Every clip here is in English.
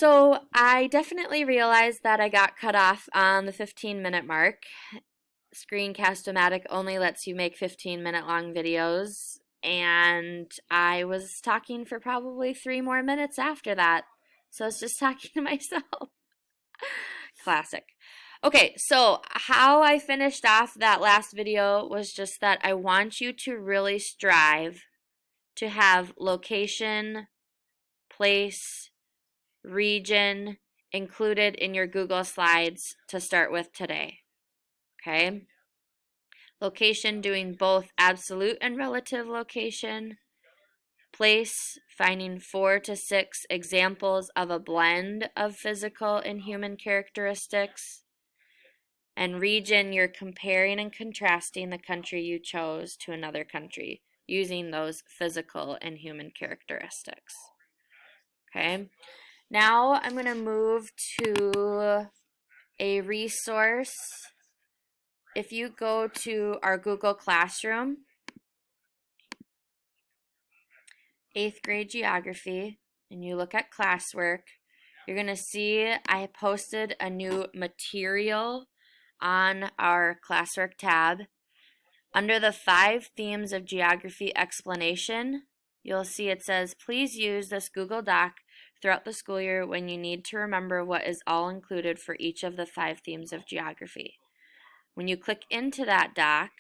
So I definitely realized that I got cut off on the 15-minute mark. Screencast-O-Matic only lets you make 15-minute long videos, and I was talking for probably 3 more minutes after that. So I was just talking to myself. Classic. Okay, so how I finished off that last video was just that I want you to really strive to have location, place, region included in your Google Slides to start with today. Okay? Location, doing both absolute and relative location. Place, finding 4 to 6 examples of a blend of physical and human characteristics. And region, you're comparing and contrasting the country you chose to another country using those physical and human characteristics. Okay? Now I'm going to move to a resource. If you go to our Google Classroom, 8th grade geography, and you look at classwork, you're going to see I posted a new material on our classwork tab. Under the 5 themes of geography explanation, you'll see it says, please use this Google Doc throughout the school year when you need to remember what is all included for each of the 5 themes of geography. When you click into that doc,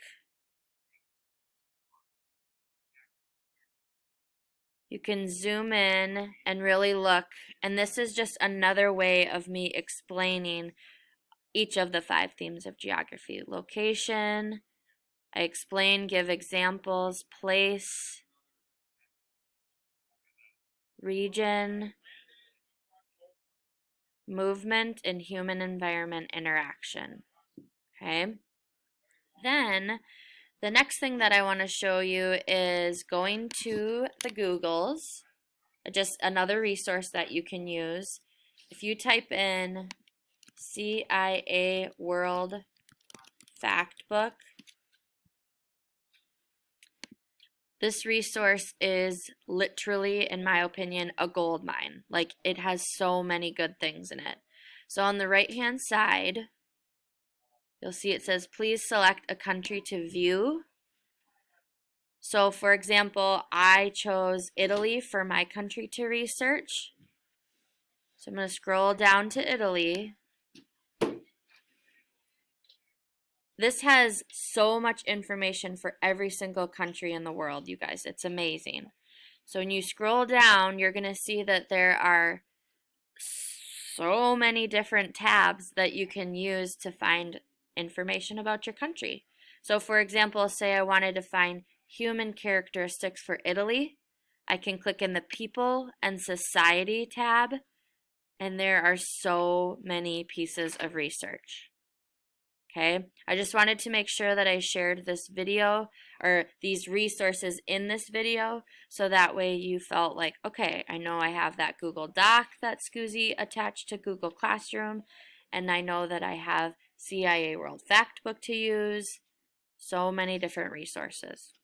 you can zoom in and really look, and this is just another way of me explaining each of the 5 themes of geography. Location, I explain, give examples, place, region, movement, and human-environment interaction. Okay? Then, the next thing that I want to show you is going to the Googles, just another resource that you can use. If you type in CIA World Factbook, this resource is literally, in my opinion, a gold mine. Like, it has so many good things in it. So on the right-hand side, you'll see it says, please select a country to view. So for example, I chose Italy for my country to research. So I'm going to scroll down to Italy. This has so much information for every single country in the world, you guys. It's amazing. So when you scroll down, you're going to see that there are so many different tabs that you can use to find information about your country. So for example, say I wanted to find human characteristics for Italy. I can click in the People and Society tab, and there are so many pieces of research. Okay, I just wanted to make sure that I shared this video or these resources in this video so that way you felt like, okay, I know I have that Google Doc that's Scoozy attached to Google Classroom, and I know that I have CIA World Factbook to use. So many different resources.